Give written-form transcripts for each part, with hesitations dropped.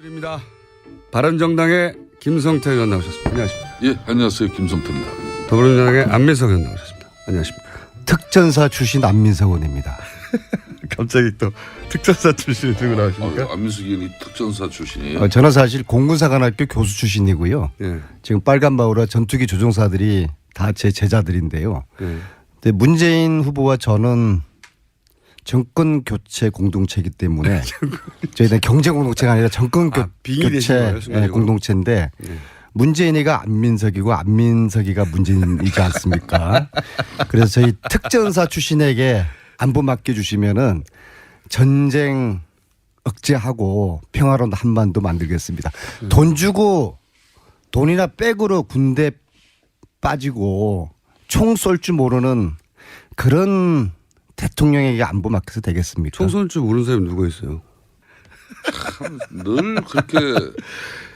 입니다. 바른정당의 김성태 의원 나오셨습니다. 안녕하십니까? 예, 안녕하세요. 김성태입니다. 더불어민주당의 안민석 의원 나오셨습니다. 안녕하십니까? 특전사 출신 안민석 의원입니다. 갑자기 또 특전사 출신을 들고 나오십니까? 안민석 의원이 특전사 출신이에요. 저는 사실 공군사관학교 교수 출신이고요. 예. 지금 빨간마우라 전투기 조종사들이 다 제 제자들인데요. 예. 근데 문재인 후보와 저는 정권 교체 공동체이기 때문에 저희는 경제 공동체가 아니라 정권 빙의 되신 교체 거예요, 순간적으로? 공동체인데 예. 문재인이가 안민석이고 안민석이가 문재인이지 않습니까? 그래서 저희 특전사 출신에게 안보 맡겨주시면은 전쟁 억제하고 평화로운 한반도 만들겠습니다. 돈 주고 돈이나 백으로 군대 빠지고 총 쏠 줄 모르는 그런 대통령에게 안보 맡겨서 되겠습니까? 총 쏠 줄 모르는 사람이 누가 있어요? 늘 그렇게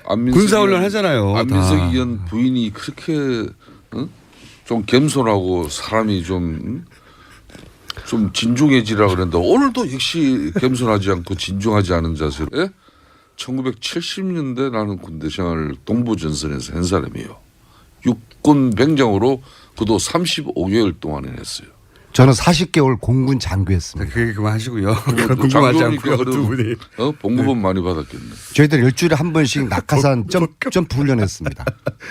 안민석 군사훈련 하잖아요. 안민석 다. 의원 부인이 그렇게 좀 겸손하고 사람이 좀 진중해지라 그랬는데 오늘도 역시 겸손하지 않고 진중하지 않은 자세로. 예? 1970년대 나는 군대 생활을 동부전선에서 한 사람이에요. 육군 병장으로 그도 35개월 동안 해냈어요. 저는 40개월 공군 장교했습니다. 그 얘기 그만하시고요. 궁금하지 않고요. 두 분이. 봉급은 많이 받았겠네. 저희들 일주일에 한 번씩 낙하산 점프 훈련했습니다.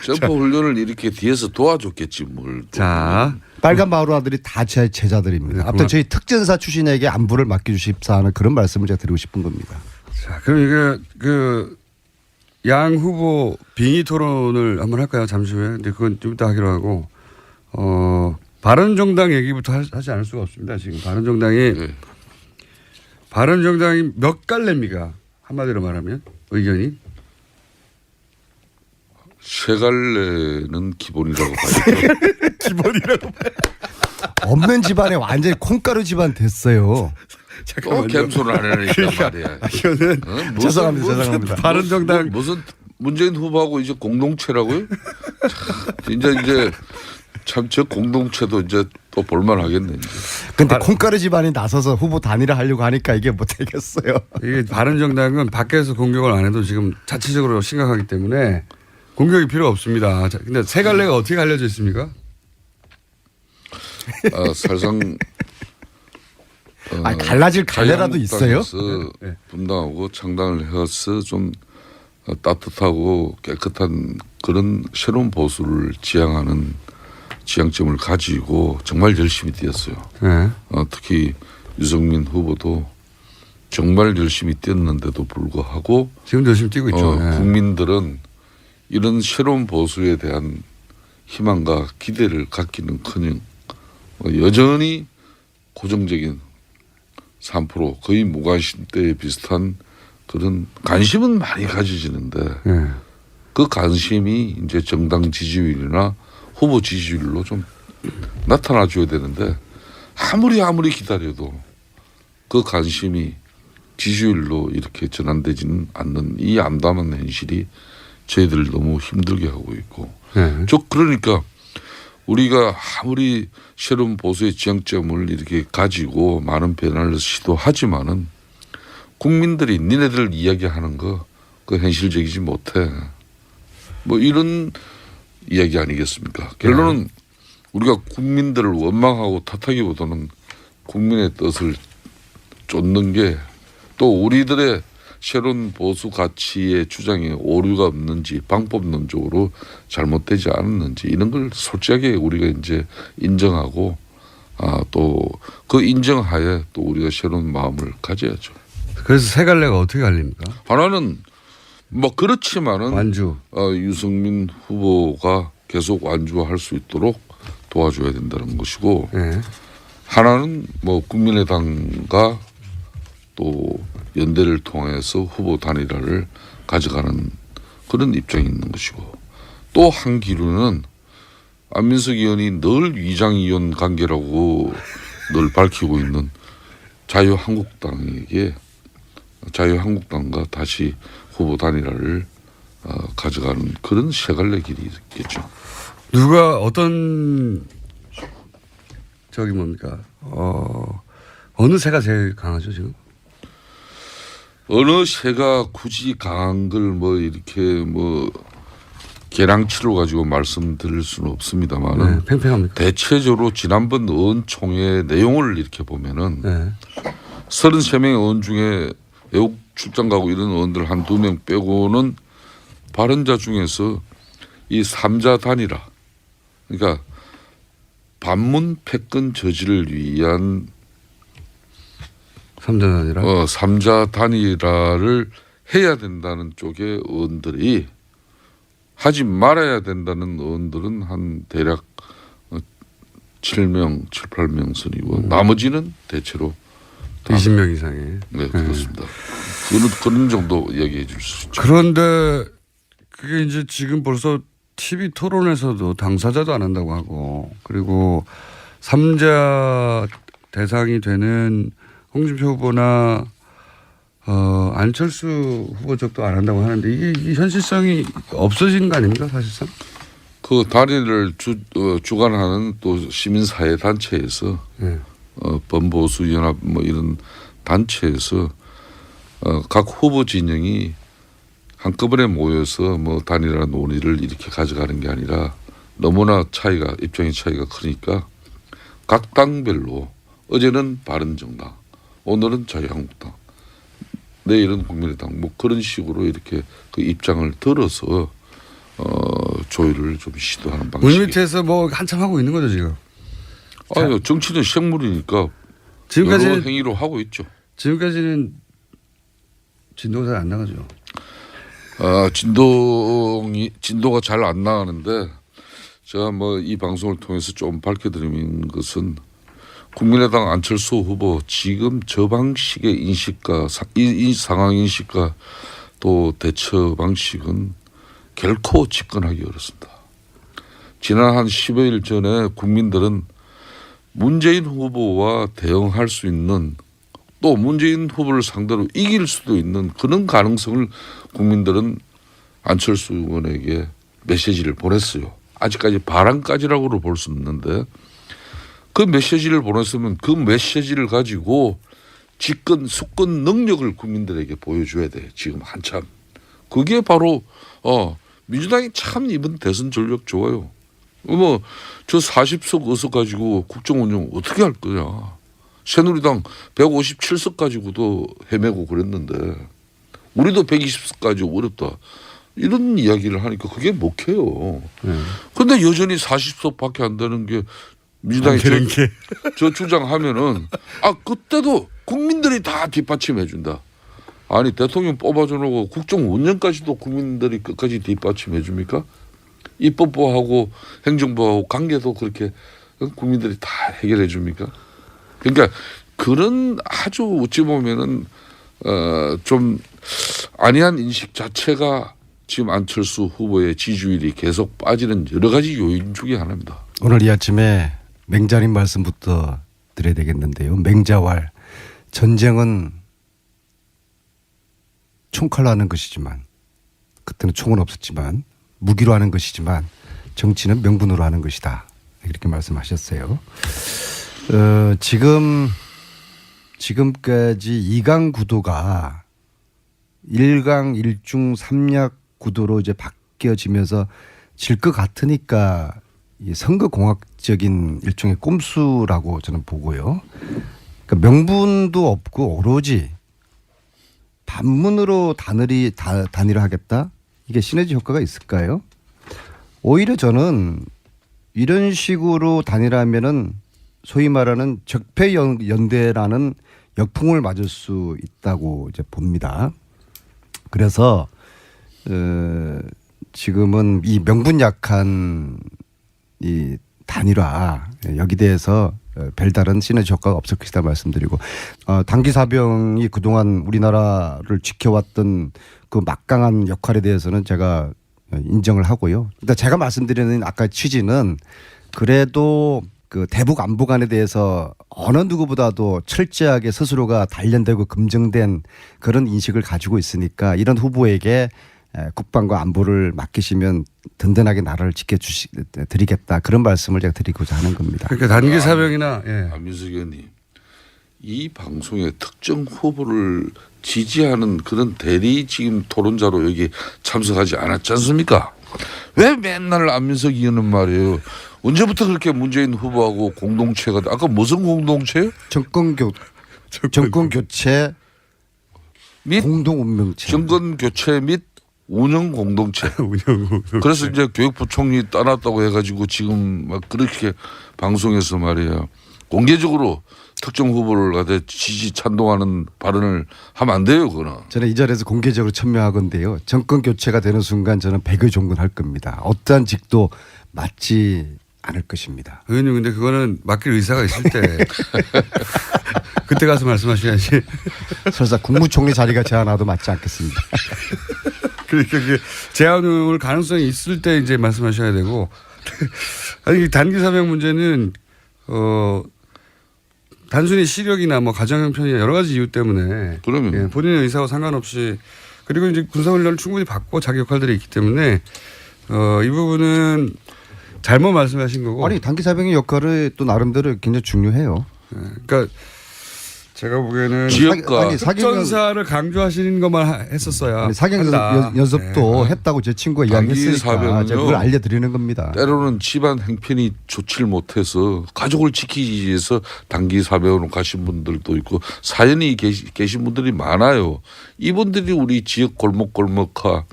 점프 훈련을 이렇게 뒤에서 도와줬겠지 뭘. 자, 빨간 마루아들이 다 제 제자들입니다. 아무튼 저희 특전사 출신에게 안부를 맡겨주십사 하는 그런 말씀을 제가 드리고 싶은 겁니다. 자, 그럼 이게 양 후보 빙의 토론을 한번 할까요? 잠시 후에. 근데 그건 좀 이따 하기로 하고, 바른정당 얘기부터 하지 않을 수가 없습니다. 지금 바른정당이 몇 갈래입니까? 한마디로 말하면 의견이. 세 갈래는 기본이라고 봐요. 기본이라고. 없는 집안에 완전히 콩가루 집안 됐어요. 또 겸손을 안 하니까 말이야. 이거는 죄송합니다. 바른정당 무슨 문재인 후보하고 이제 공동체라고요? 이제 참 저 공동체도 이제 또 볼만하겠네. 근데 콩가루 집안이 나서서 후보 단일화 하려고 하니까 이게 못 되겠어요. 이게 바른정당은 밖에서 공격을 안 해도 지금 자체적으로 심각하기 때문에 공격이 필요 없습니다. 자, 근데 세 갈래가 어떻게 갈려져 있습니까? 사실상 갈라질 갈래라도 있어요? 자유한국당에서 분당하고 창당을 해서 좀 따뜻하고 깨끗한 그런 새로운 보수를 지향하는 지향점을 가지고 정말 열심히 뛰었어요. 네. 특히 유승민 후보도 정말 열심히 뛰었는데도 불구하고 지금 열심히 뛰고 있죠. 네. 국민들은 이런 새로운 보수에 대한 희망과 기대를 갖기는커녕 여전히 고정적인 3% 거의 무관심 때에 비슷한 그런 관심은 많이 가져지는데 네. 그 관심이 이제 정당 지지율이나 후보 지지율로 좀 나타나줘야 되는데 아무리 기다려도 그 관심이 지지율로 이렇게 전환되지는 않는 이 암담한 현실이 저희들을 너무 힘들게 하고 있고 네. 그러니까 우리가 아무리 새로운 보수의 지향점을 이렇게 가지고 많은 변화를 시도하지만은 국민들이 니네들 이야기하는 거 그 현실적이지 못해. 뭐 이런 이야기 아니겠습니까? 결론은 우리가 국민들을 원망하고 탓하기보다는 국민의 뜻을 쫓는 게 또 우리들의 새로운 보수 가치의 주장에 오류가 없는지 방법론적으로 잘못되지 않았는지 이런 걸 솔직하게 우리가 이제 인정하고 또 그 인정하에 또 우리가 새로운 마음을 가져야죠. 그래서 세 갈래가 어떻게 갈립니까? 하나는 뭐 그렇지만은 완주. 유승민 후보가 계속 완주할 수 있도록 도와줘야 된다는 것이고 네. 하나는 뭐 국민의당과 또 연대를 통해서 후보 단일화를 가져가는 그런 입장이 있는 것이고 또 한 기류는 안민석 의원이 늘 위장이혼 관계라고 늘 밝히고 있는 자유한국당과 다시 후보 단일화를 가져가는 그런 세 갈래 길이 있겠죠. 누가 어떤 어느 새가 제일 강하죠 지금? 어느 새가 굳이 강한 걸 뭐 이렇게 뭐 계량치로 가지고 말씀드릴 수는 없습니다만은 네, 팽팽합니까? 대체적으로 지난번 의원총회 내용을 이렇게 보면은 네. 33명의 의원 중에 외국 출장 가고 이런 의원들 한두 명 빼고는 발언자 중에서 이 삼자 단일화, 그러니까 반문 패권 저지를 위한 삼자가 아니라 삼자 단일화를 해야 된다는 쪽의 의원들이 하지 말아야 된다는 의원들은 한 대략 7명, 7, 8명 선이고 나머지는 대체로 20명 이상의. 네, 그렇습니다. 그런 정도 이야기해 줄 수 있죠. 그런데 그게 이제 지금 벌써 TV 토론에서도 당사자도 안 한다고 하고 그리고 3자 대상이 되는 홍준표 후보나 안철수 후보 쪽도 안 한다고 하는데 이게 현실성이 없어진 거 아닙니까 사실상? 그 단일을 주관하는 또 시민사회 단체에서 네. 범보수 연합 뭐 이런 단체에서 각 후보 진영이 한꺼번에 모여서 뭐 단일화 논의를 이렇게 가져가는 게 아니라 너무나 입장의 차이가 크니까 각 당별로 어제는 바른정당, 오늘은 자유한국당, 내일은 국민의당 뭐 그런 식으로 이렇게 그 입장을 들어서 조율을 좀 시도하는 방식. 물밑에서 뭐 한참 하고 있는 거죠 지금. 아니요, 정치는 생물이니까 지금까지 여러 행위로 하고 있죠. 지금까지는 진도가 잘 안 나가죠. 진도가 잘 안 나가는데 제가 뭐 이 방송을 통해서 좀 밝혀드리는 것은 국민의당 안철수 후보 지금 저 방식의 인식과 이 상황 인식과 또 대처 방식은 결코 집권하기 어렵습니다. 지난 한 10여일 전에 국민들은 문재인 후보와 대응할 수 있는 또 문재인 후보를 상대로 이길 수도 있는 그런 가능성을 국민들은 안철수 의원에게 메시지를 보냈어요. 아직까지 바람까지라고는 볼 수 없는데 그 메시지를 보냈으면 그 메시지를 가지고 집권 수권 능력을 국민들에게 보여줘야 돼. 지금 한참. 그게 바로 민주당이 참 이번 대선 전략 좋아요. 뭐 저 40석 의석 가지고 국정 운영 어떻게 할 거냐. 새누리당 157석 가지고도 헤매고 그랬는데 우리도 120석 가지고 어렵다. 이런 이야기를 하니까 그게 먹혀요. 그런데 여전히 40석밖에 안 되는 게 민주당이 저 주장하면은 그때도 국민들이 다 뒷받침해 준다. 아니 대통령 뽑아줘 놓고 국정 운영까지도 국민들이 끝까지 뒷받침해 줍니까? 입법부하고 행정부하고 관계도 그렇게 국민들이 다 해결해 줍니까? 그러니까 그런 아주 어찌 보면은 좀 안이한 인식 자체가 지금 안철수 후보의 지지율이 계속 빠지는 여러 가지 요인 중에 하나입니다. 오늘 이 아침에 맹자님 말씀부터 드려야 되겠는데요. 맹자왈 전쟁은 총칼로 하는 것이지만 그때는 총은 없었지만 무기로 하는 것이지만 정치는 명분으로 하는 것이다. 이렇게 말씀하셨어요. 지금까지 2강 구도가 1강 1중 3약 구도로 이제 바뀌어지면서 질 것 같으니까 이 선거공학적인 일종의 꼼수라고 저는 보고요. 그러니까 명분도 없고 오로지 반문으로 단일화하겠다? 이게 시너지 효과가 있을까요? 오히려 저는 이런 식으로 단일화하면은 소위 말하는 적폐연대라는 역풍을 맞을 수 있다고 이제 봅니다. 그래서 지금은 이 명분 약한 이 단일화 여기 대해서 별다른 시너지 효과가 없을 것이다 말씀드리고 단기사병이 그동안 우리나라를 지켜왔던 그 막강한 역할에 대해서는 제가 인정을 하고요. 일단 제가 말씀드리는 아까 취지는 그래도 그 대북 안보관에 대해서 어느 누구보다도 철저하게 스스로가 단련되고 검증된 그런 인식을 가지고 있으니까 이런 후보에게 국방과 안보를 맡기시면 든든하게 나라를 지켜드리겠다 그런 말씀을 제가 드리고자 하는 겁니다. 그러니까 단기 사병이나 민석 의원님 이 방송에 특정 후보를 지지하는 그런 대리 지금 토론자로 여기 참석하지 않았지 않습니까? 왜 맨날 안민석 의원은 말이에요. 언제부터 그렇게 문재인 후보하고 공동체가 아까 무슨 공동체요? 정권 교체 및 공동 운명체. 정권 교체 및 운영 공동체. 그래서 이제 교육부 총리 떠났다고 해가지고 지금 막 그렇게 방송에서 말이에요. 공개적으로 특정 후보를 갖다 지지 찬동하는 발언을 하면 안 돼요, 그거는. 저는 이 자리에서 공개적으로 천명하건데요. 정권 교체가 되는 순간 저는 백의종군할 겁니다. 어떠한 직도 맞지 않을 것입니다. 의원님 근데 그거는 맡길 의사가 있을 때 그때 가서 말씀하셔야지. 설사 국무총리 자리가 제안와도 맞지 않겠습니다. 그러니까 그 제안을 가능성이 있을 때 이제 말씀하셔야 되고 아니 단기 사병 문제는 단순히 시력이나 뭐 가정 형편이나 여러 가지 이유 때문에 그러면 예, 본인의 의사와 상관없이 그리고 이제 군사훈련을 충분히 받고 자기 역할들이 있기 때문에 이 부분은 잘못 말씀하신 거고. 아니 단기 사병의 역할을 또 나름대로 굉장히 중요해요. 예, 그러니까 제가 보기에는 지역과 특전사를 강조하시는 것만 했었어야. 사격 연습도 했다고 제 친구가 이야기했으니까 제가 그걸 알려드리는 겁니다. 때로는 집안 행편이 좋지를 못해서 가족을 지키기 위해서 단기 사병으로 가신 분들도 있고 사연이 계신 분들이 많아요. 이분들이 우리 지역 골목골목과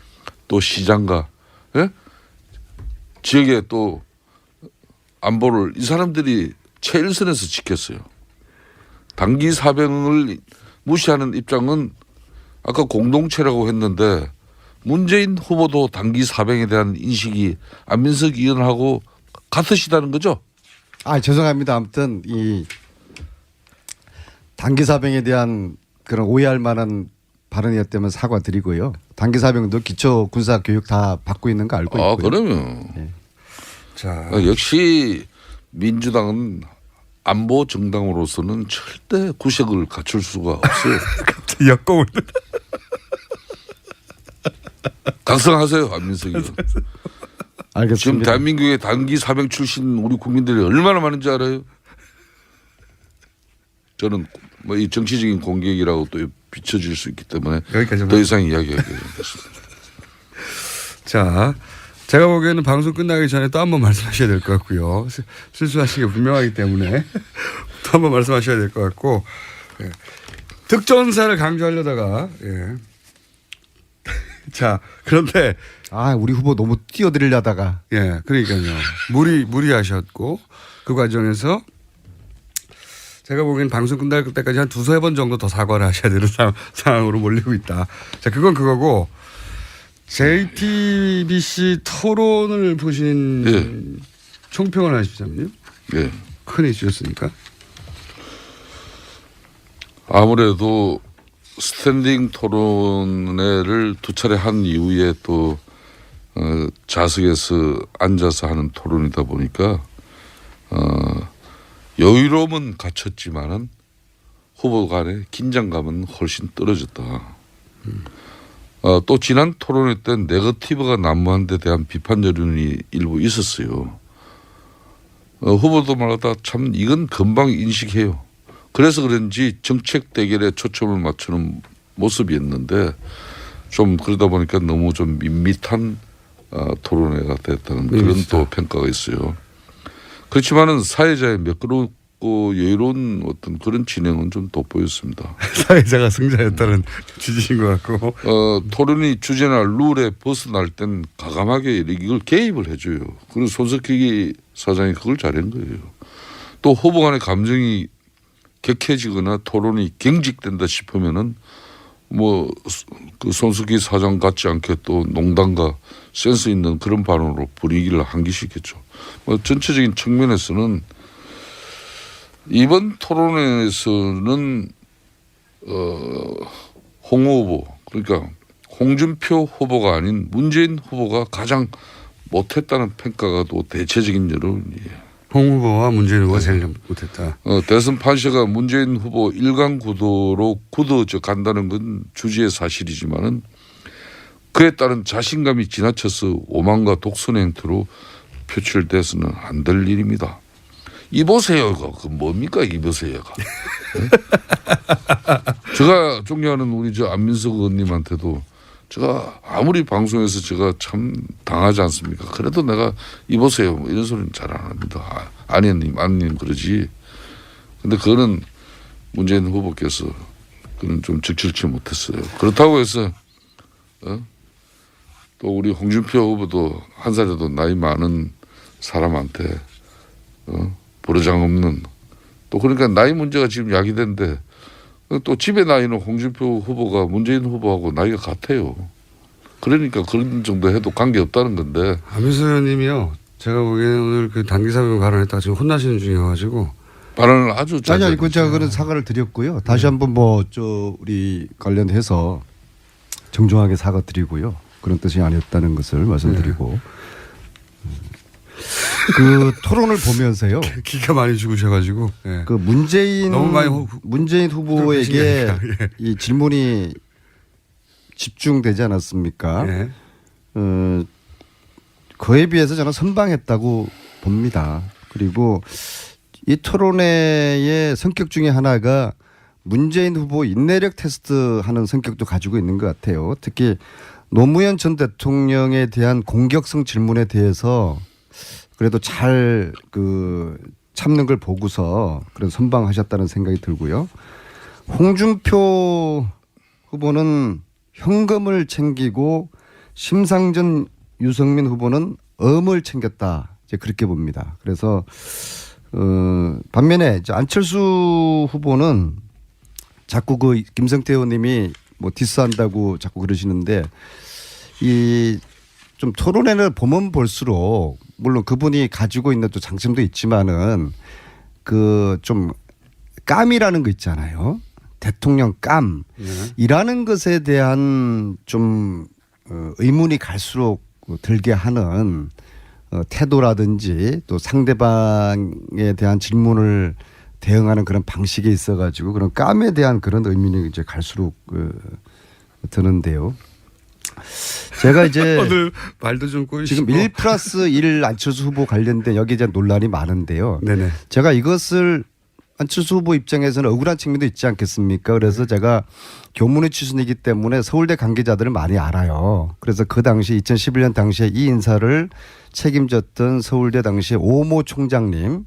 또 시장과 예? 지역의 또 안보를 이 사람들이 최일선에서 지켰어요. 단기 사병을 무시하는 입장은 아까 공동체라고 했는데 문재인 후보도 단기 사병에 대한 인식이 안민석 의원하고 같으시다는 거죠? 아 죄송합니다. 아무튼 이 단기 사병에 대한 그런 오해할 만한 발언이었다면 사과드리고요. 단기 사병도 기초 군사 교육 다 받고 있는 거 알고 있고요. 그러면 네. 자 역시 민주당은 안보 정당으로서는 절대 구색을 갖출 수가 없어요. 갑자기 역공을. 각성하세요, 안민석 의원. 알겠습니다. 지금 대한민국의 단기 사병 출신 우리 국민들이 얼마나 많은지 알아요? 저는 뭐 이 정치적인 공격이라고 또 비춰질 수 있기 때문에 여기까지만. 더 이상 이야기하기 어렵습니다. 자, 제가 보기에는 방송 끝나기 전에 또 한 번 말씀하셔야 될 것 같고요. 실수하신 게 분명하기 때문에 또 한 번 말씀하셔야 될 것 같고 예. 특전사를 강조하려다가 예. 자 그런데 아 우리 후보 너무 띄워드리려다가 예 그러니까요 무리하셨고 그 과정에서 제가 보기엔 방송 끝날 때까지 한 두세 번 정도 더 사과를 하셔야 되는 상황으로 몰리고 있다. 자 그건 그거고. JTBC 토론을 보신 예. 총평을 하시자면요. 예. 큰 이슈였으니까. 아무래도 스탠딩 토론회를 두 차례 한 이후에 또 좌석에서 앉아서 하는 토론이다 보니까 여유로움은 갖췄지만은 후보 간의 긴장감은 훨씬 떨어졌다. 또 지난 토론회 때 네거티브가 난무한 데 대한 비판 여론이 일부 있었어요. 후보도 말하다 참 이건 금방 인식해요. 그래서 그런지 정책 대결에 초점을 맞추는 모습이었는데 좀 그러다 보니까 너무 좀 밋밋한 토론회가 됐다는 그런 또 평가가 있어요. 그렇지만은 사회자의 매끄럽고 여유로운 어떤 그런 진행은 좀 돋보였습니다. 사회자가 승자였다는 취지인 것 같고. 토론이 주제나 룰에 벗어날 땐 과감하게 이걸 개입을 해줘요. 그리고 손석희 사장이 그걸 잘한 거예요. 또 후보 간의 감정이 격해지거나 토론이 경직된다 싶으면은 뭐 그 손석희 사장 같지 않게 또 농담과 센스 있는 그런 발언으로 분위기를 환기시켰죠. 뭐 전체적인 측면에서는 이번 토론회에서는 홍 후보 그러니까 홍준표 후보가 아닌 문재인 후보가 가장 못했다는 평가가 또 대체적인 여론이에요. 홍 후보와 문재인 후보가 제일 못했다. 대선 판세가 문재인 후보 일강 구도로 굳어져 간다는 건 주지의 사실이지만은 그에 따른 자신감이 지나쳐서 오만과 독선의 행태로 표출돼서는 안 될 일입니다. 이보세요가 그 뭡니까 이보세요가. 제가 존경하는 우리 저 안민석 의원님한테도 제가 아무리 방송에서 제가 참 당하지 않습니까? 그래도 내가 이보세요 뭐 이런 소리는 잘 안 합니다. 아니님 그러지. 근데 그거는 문재인 후보께서 그는 좀 적절치 못했어요. 그렇다고 해서 또 우리 홍준표 후보도 한 살이라도 나이 많은 사람한테 보르장 없는 또 그러니까 나이 문제가 지금 야기된데 또 집에 나이는 홍준표 후보가 문재인 후보하고 나이가 같아요. 그러니까 그런 정도 해도 관계없다는 건데. 안민석 의원님이요. 제가 보기에는 오늘 그 단기사병 발언했다가 지금 혼나시는 중이어가지고. 발언을 아주 잘. 아니요, 제가 그런 사과를 드렸고요. 다시 한번 우리 관련해서 정중하게 사과드리고요. 그런 뜻이 아니었다는 것을 말씀드리고. 그 토론을 보면서요. 기가 많이 죽으셔가지고. 예. 그 문재인 너무 후보에게 예. 이 질문이 집중되지 않았습니까? 예. 그에 비해서 저는 선방했다고 봅니다. 그리고 이 토론회의 성격 중에 하나가 문재인 후보 인내력 테스트하는 성격도 가지고 있는 것 같아요. 특히 노무현 전 대통령에 대한 공격성 질문에 대해서 그래도 잘 참는 걸 보고서 그런 선방하셨다는 생각이 들고요. 홍준표 후보는 현금을 챙기고 심상정 유승민 후보는 엄을 챙겼다. 이제 그렇게 봅니다. 그래서 반면에 이제 안철수 후보는 자꾸 그 김성태 의원님이 뭐 디스한다고 자꾸 그러시는데 이 좀 토론회를 보면 볼수록 물론 그분이 가지고 있는 또 장점도 있지만은 그 좀 깜이라는 거 있잖아요. 대통령 깜이라는 것에 대한 좀 의문이 갈수록 들게 하는 태도라든지 또 상대방에 대한 질문을 대응하는 그런 방식에 있어가지고 그런 깜에 대한 그런 의문이 이제 갈수록 드는데요. 제가 이제 오늘 말도 좀 꼬이시고. 지금 1+1 안철수 후보 관련된 여기에 대한 논란이 많은데요. 네네. 제가 이것을 안철수 후보 입장에서는 억울한 측면도 있지 않겠습니까? 그래서 제가 교문의 출신이기 때문에 서울대 관계자들을 많이 알아요. 그래서 그 당시 2011년 당시에 이 인사를 책임졌던 서울대 당시 오모 총장님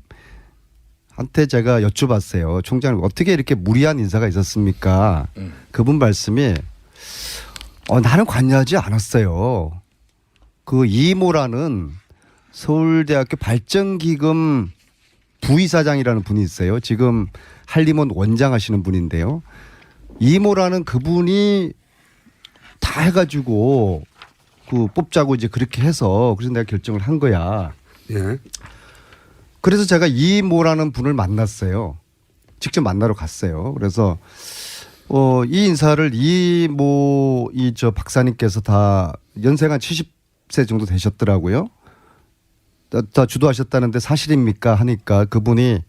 한테 제가 여쭤봤어요. 총장님 어떻게 이렇게 무리한 인사가 있었습니까? 그분 말씀이 나는 관여하지 않았어요. 그 이모라는 서울대학교 발전기금 부이사장이라는 분이 있어요. 지금 한림원 원장 하시는 분인데요. 이모라는 그분이 다 해가지고 뽑자고 이제 그렇게 해서 그래서 내가 결정을 한 거야. 예. 그래서 제가 이모라는 분을 만났어요. 직접 만나러 갔어요. 그래서 이 인사를 이모 저 박사님께서 다 연세가 70세 정도 되셨더라고요. 다 주도하셨다는데 사실입니까 하니까 그분이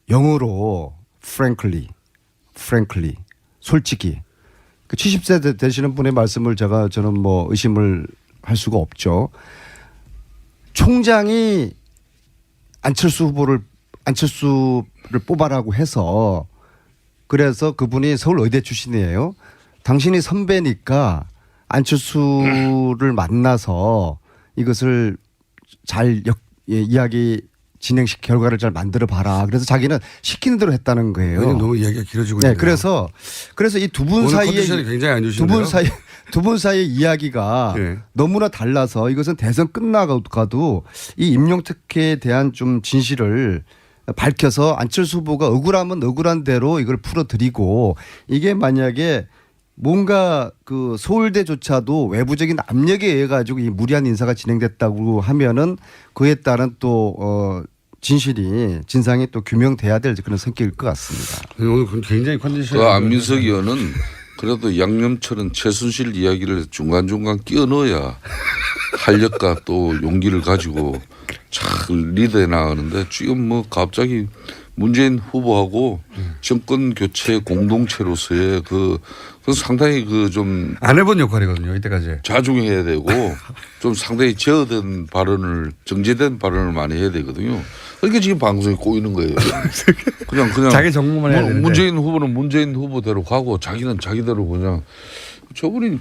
영어로 frankly 솔직히 그 70세 되시는 분의 말씀을 저는 뭐 의심을 할 수가 없죠. 총장이 안철수를 뽑아라고 해서 그래서 그분이 서울 의대 출신이에요. 당신이 선배니까 안철수를 만나서 이것을 잘 이야기 결과를 잘 만들어 봐라. 그래서 자기는 시키는 대로 했다는 거예요. 너무 이야기가 길어지고 네, 있네요. 그래서 이 두 분 사이에 컨디션이 굉장히 안 좋으신데요. 두 분 사이의 이야기가 네. 너무나 달라서 이것은 대선 끝나가도 이 임용특혜에 대한 좀 진실을 밝혀서 안철수 후보가 억울하면 억울한 대로 이걸 풀어드리고 이게 만약에 뭔가 그 서울대조차도 외부적인 압력에 의해 가지고 이 무리한 인사가 진행됐다고 하면은 그에 따른 또 진상이 또 규명돼야 될 그런 성격일 것 같습니다. 오늘 굉장히 컨디션이. 그 안민석 의원은 그래도 양념처럼 최순실 이야기를 중간중간 끼워 넣어야 활력과 또 용기를 가지고 잘 리드해 나가는데 지금 뭐 갑자기 문재인 후보하고 정권 교체 공동체로서의 그 상당히 그 좀 안 해본 역할이거든요. 이때까지. 자중해야 되고 좀 상당히 제어된 발언을 정제된 발언을 많이 해야 되거든요. 그러니까 지금 방송이 꼬이는 거예요. 그냥 자기 정보만 해야 되는데. 문재인 후보는 문재인 후보대로 가고 자기는 자기대로 그냥 저분이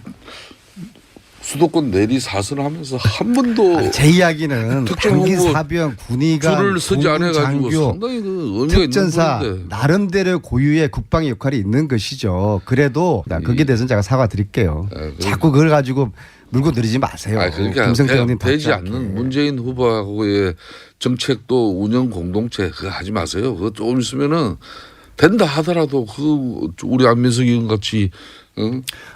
수도권 내리 사선하면서 한 번도 제 이야기는 특정 단기 후보 사병 군의관 줄을 서지 않아 가지고 장교 상당히 그 의미가 있는 특전사 건데. 나름대로 고유의 국방의 역할이 있는 것이죠. 그래도 거기에 대해서는 제가 사과드릴게요. 자꾸 그걸 가지고 물고 늘리지 마세요. 그러니까 김성태 의원님 되지 답지 않는 않게. 문재인 후보하고의 정책도 운영 공동체 그거 하지 마세요. 그거 조금 있으면은 된다 하더라도 그 우리 안민석 의원 같이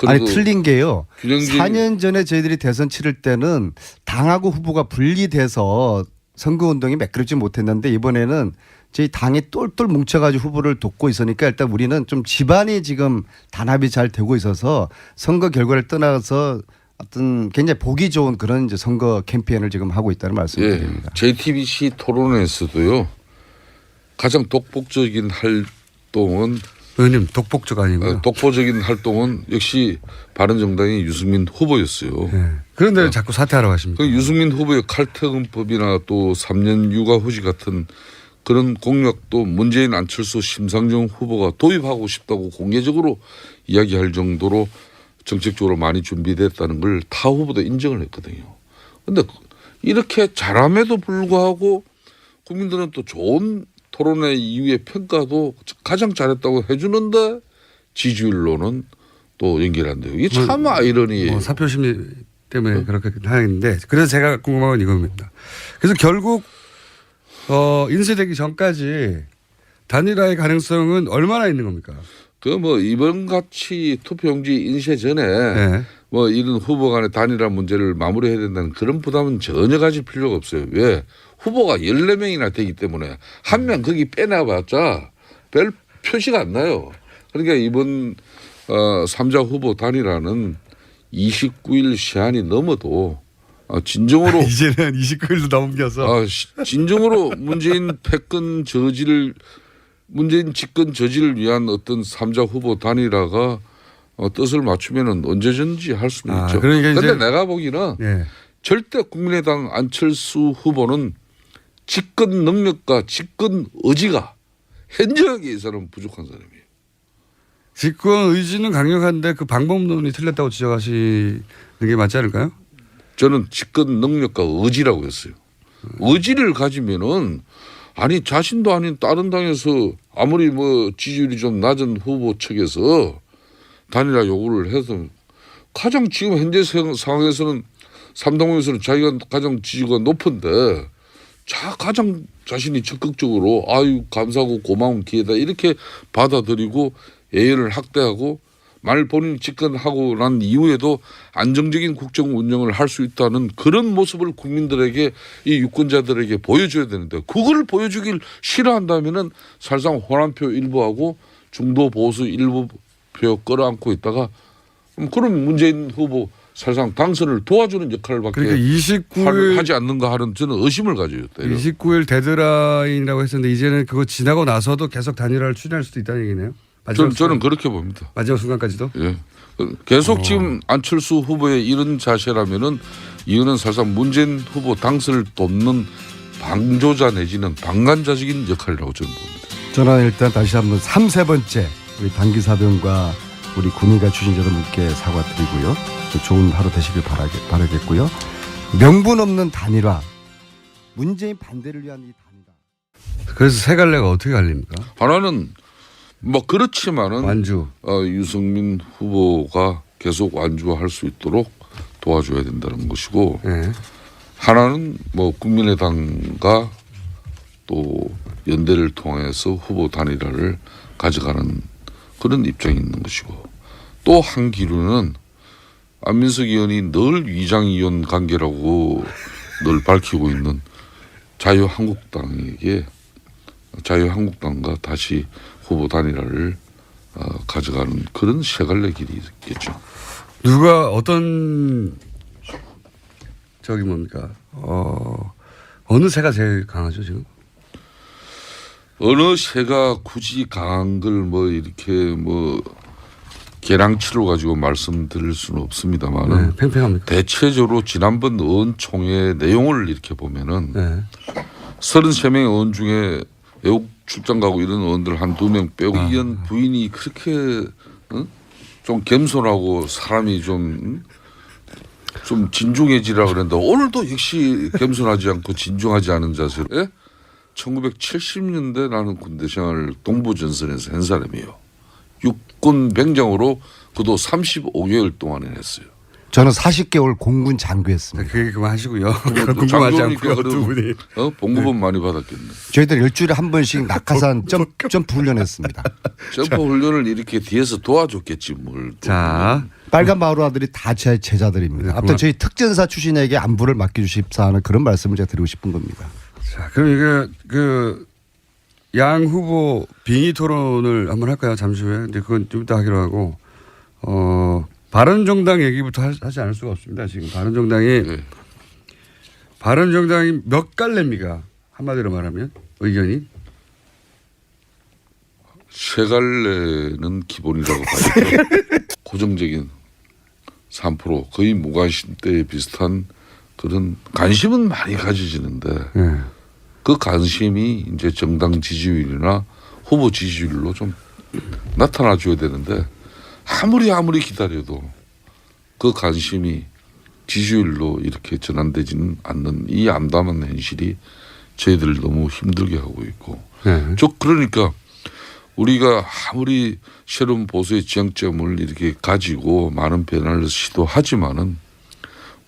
아니 틀린 게요. 균형적인- 4년 전에 저희들이 대선 치를 때는 당하고 후보가 분리돼서 선거운동이 매끄럽지 못했는데 이번에는 저희 당이 똘똘 뭉쳐가지고 후보를 돕고 있으니까 일단 우리는 좀 집안이 지금 단합이 잘 되고 있어서 선거 결과를 떠나서 어떤 굉장히 보기 좋은 그런 이제 선거 캠페인을 지금 하고 있다는 말씀을 예, 드립니다. JTBC 토론에서도요 가장 독보적인 활동은 의원님 독복적 아니고요. 독보적인 활동은 역시 바른정당의 유승민 후보였어요. 예. 그런데 왜 자꾸 사퇴하라고 하십니까? 그 유승민 후보의 칼퇴근법이나 또 3년 육아 후지 같은 그런 공약도 문재인 안철수 심상정 후보가 도입하고 싶다고 공개적으로 이야기할 정도로 정책적으로 많이 준비됐다는 걸 타 후보도 인정을 했거든요. 그런데 이렇게 잘함에도 불구하고 국민들은 또 좋은 토론회 이후의 평가도 가장 잘했다고 해주는데 지지율로는 또 연결 안 돼요. 이게 참 아이러니예요. 뭐 사표 심리 때문에 그렇게 하는데 그래서 제가 궁금한 건 이겁니다. 그래서 결국 인쇄되기 전까지 단일화의 가능성은 얼마나 있는 겁니까? 그 뭐 이번 같이 투표용지 인쇄 전에 네. 뭐 이런 후보 간의 단일화 문제를 마무리해야 된다는 그런 부담은 전혀 가질 필요가 없어요. 왜? 후보가 14명이나 되기 때문에 한 명 거기 빼놔봤자 별 표시가 안 나요. 그러니까 이번 3자 후보 단일화는 29일 시한이 넘어도 진정으로 이제는 29일도 넘겨서 진정으로 문재인 집권 저지를 위한 어떤 3자 후보 단일화가 뜻을 맞추면은 언제든지 할 수는 있죠. 그러니까 이제- 그런데 내가 보기는 예. 절대 국민의당 안철수 후보는 집권 능력과 집권 의지가 현저하게 이 사람은 부족한 사람이에요. 집권 의지는 강력한데 그 방법론이 틀렸다고 지적하시는 게 맞지 않을까요? 저는 집권 능력과 의지라고 했어요. 의지를 가지면은 아니 자신도 아닌 다른 당에서 아무리 뭐 지지율이 좀 낮은 후보 측에서 단일화 요구를 해서 가장 지금 현재 상황에서는 삼당에서는 자기가 가장 지지가 높은데 가장 자신이 적극적으로 아유 감사하고 고마운 기회다 이렇게 받아들이고 예언을 확대하고 만일 본인이 집권하고 난 이후에도 안정적인 국정 운영을 할 수 있다는 그런 모습을 국민들에게 이 유권자들에게 보여줘야 되는데 그걸 보여주길 싫어한다면은 사실상 호남표 일부하고 중도 보수 일부 표 끌어안고 있다가 그럼 문재인 후보 사실상 당선을 도와주는 역할밖에 그러니까 29일 하지 않는가 하는 저는 의심을 가져요. 29일 데드라인이라고 했었는데 이제는 그거 지나고 나서도 계속 단일화를 추진할 수도 있다는 얘기네요. 저는 그렇게 봅니다. 마지막 순간까지도. 예. 계속 지금 안철수 후보의 이런 자세라면은 이거는 사실상 문재인 후보 당선을 돕는 방조자 내지는 방관자적인 역할이라고 저는 봅니다. 저는 일단 다시 한번 3번째 우리 단기 사병과 우리 군의가 추진자들께 사과드리고요. 좋은 하루 되시길 바라겠고요. 명분 없는 단일화, 문재인 반대를 위한 이 단일화. 그래서 세 갈래가 어떻게 갈립니까? 하나는 뭐 그렇지만은 완주. 유승민 후보가 계속 완주할 수 있도록 도와줘야 된다는 것이고 예. 하나는 뭐 국민의당과 또 연대를 통해서 후보 단일화를 가져가는 그런 입장이 있는 것이고 또 한 기류는 안민석 의원이 늘 위장이혼 관계라고 늘 밝히고 있는 자유한국당과 다시 후보 단일화를 가져가는 그런 세 갈래 길이 있겠죠. 누가 어떤 어느 새가 제일 강하죠 지금? 어느 새가 굳이 강한 걸 뭐 이렇게 뭐 계량치로 가지고 말씀드릴 수는 없습니다만은 네, 팽팽합니까? 대체적으로 지난번 의원총회 내용을 이렇게 보면은 네. 33명의 의원 중에 외국 출장 가고 이런 의원들 한 2명 빼고 이 의원 부인이 그렇게 좀 겸손하고 사람이 좀 진중해지라 그랬는데 오늘도 역시 겸손하지 않고 진중하지 않은 자세로 1970년대 나는 군대 생활 동부전선에서 한 사람이에요. 육군 병장으로 그도 35개월 동안 했어요. 저는 40개월 공군 장교했습니다. 그 얘기 그만하시고요. 궁금하지 않고요. 두 분이. 봉급은 많이 받았겠네. 저희들 일주일에 한 번씩 낙하산 점프 훈련했습니다. 점프 훈련을 이렇게 뒤에서 도와줬겠지 뭘. 자, 빨간 마루아들이 다 제 제자들입니다. 아무튼 저희 특전사 출신에게 안부를 맡겨주십사 하는 그런 말씀을 제가 드리고 싶은 겁니다. 자, 그럼 이게 양 후보 빙의 토론을 한번 할까요? 잠시 후에. 근데 그건 좀 이따 하기로 하고, 바른정당 얘기부터 하지 않을 수가 없습니다. 지금 바른정당이 몇 갈래입니까? 한마디로 말하면 의견이. 세 갈래는 기본이라고 봐야죠. 고정적인 3% 거의 무관심 때에 비슷한 그런 관심은 많이 가져지는데 네. 그 관심이 이제 정당 지지율이나 후보 지지율로 좀 나타나줘야 되는데 아무리 기다려도 그 관심이 지지율로 이렇게 전환되지는 않는 이 암담한 현실이 저희들을 너무 힘들게 하고 있고 네. 그러니까 우리가 아무리 새로운 보수의 지향점을 이렇게 가지고 많은 변화를 시도하지만은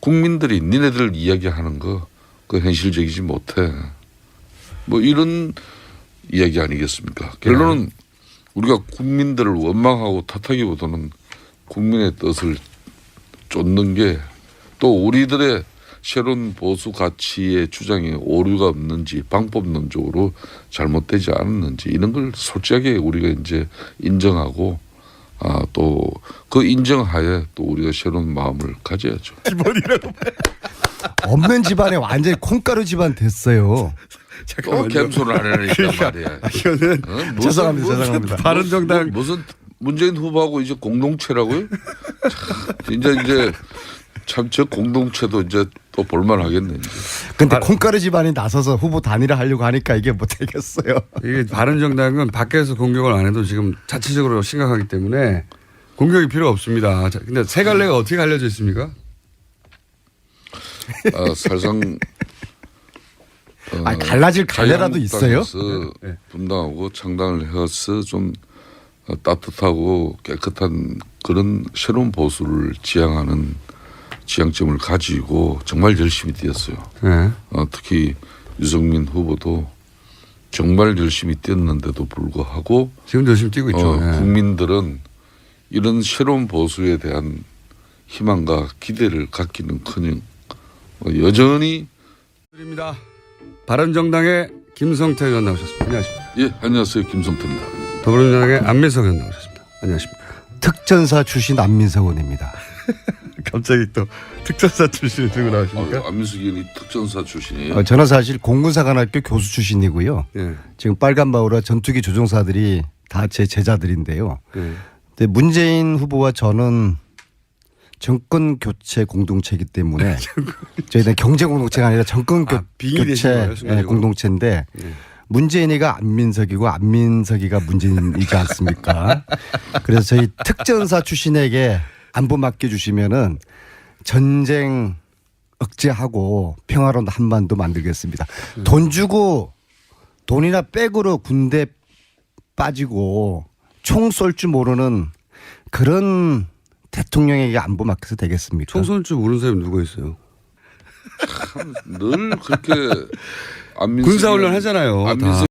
국민들이 니네들 이야기하는 거 그 현실적이지 못해. 뭐 이런 이야기 아니겠습니까? 결론은 우리가 국민들을 원망하고 탓하기보다는 국민의 뜻을 쫓는 게 또 우리들의 새로운 보수 가치의 주장에 오류가 없는지 방법론적으로 잘못되지 않았는지 이런 걸 솔직하게 우리가 이제 인정하고 또 그 인정하에 또 우리가 새로운 마음을 가져야죠. 없는 집안에 완전히 콩가루 집안 됐어요. 또 겸손을 안 하니까 말이야. 이거는 죄송합니다. 바른정당 무슨 문재인 후보하고 이제 공동체라고요? 이제 참 저 공동체도 이제 또 볼만하겠네. 근데 콩가루 집안이 나서서 후보 단일화 하려고 하니까 이게 못 되겠어요. 이게 바른정당은 밖에서 공격을 안 해도 지금 자체적으로 심각하기 때문에 공격이 필요 없습니다. 자, 근데 세 갈래가 어떻게 갈려져 있습니까? 사실상 갈라질 갈래라도 있어요? 네. 분당하고 창당을 해서 좀 따뜻하고 깨끗한 그런 새로운 보수를 지향하는 지향점을 가지고 정말 열심히 뛰었어요. 네. 특히 유승민 후보도 정말 열심히 뛰었는데도 불구하고 지금도 열심히 뛰고 있죠. 네. 국민들은 이런 새로운 보수에 대한 희망과 기대를 갖기는커녕 여전히 드립니다. 바른정당의 김성태 의원 나오셨습니다. 안녕하십니까? 예, 안녕하세요. 김성태입니다. 더불어민주당의 안민석 의원 나오셨습니다. 안녕하십니까? 특전사 출신 안민석 의원입니다. 갑자기 또 특전사 출신을 들고 나오십니까? 안민석 의원이 특전사 출신이에요. 저는 사실 공군사관학교 교수 출신이고요. 예. 지금 빨간 마우라 전투기 조종사들이 다 제 제자들인데요. 예. 근데 문재인 후보와 저는 정권 교체 공동체이기 때문에 저희는 경제 공동체가 아니라 정권 빙의 되신 교체 거예요, 순간적으로? 공동체인데 문재인이가 안민석이고 안민석이가 문재인이지 않습니까? 그래서 저희 특전사 출신에게 안보 맡겨주시면은 전쟁 억제하고 평화로운 한반도 만들겠습니다. 돈 주고 돈이나 백으로 군대 빠지고 총 쏠 줄 모르는 그런 대통령에게 안보 맡겨서 되겠습니까? 총 쏠 줄 모르는 사람이 누가 있어요? 늘 그렇게 군사훈련 하잖아요. 다.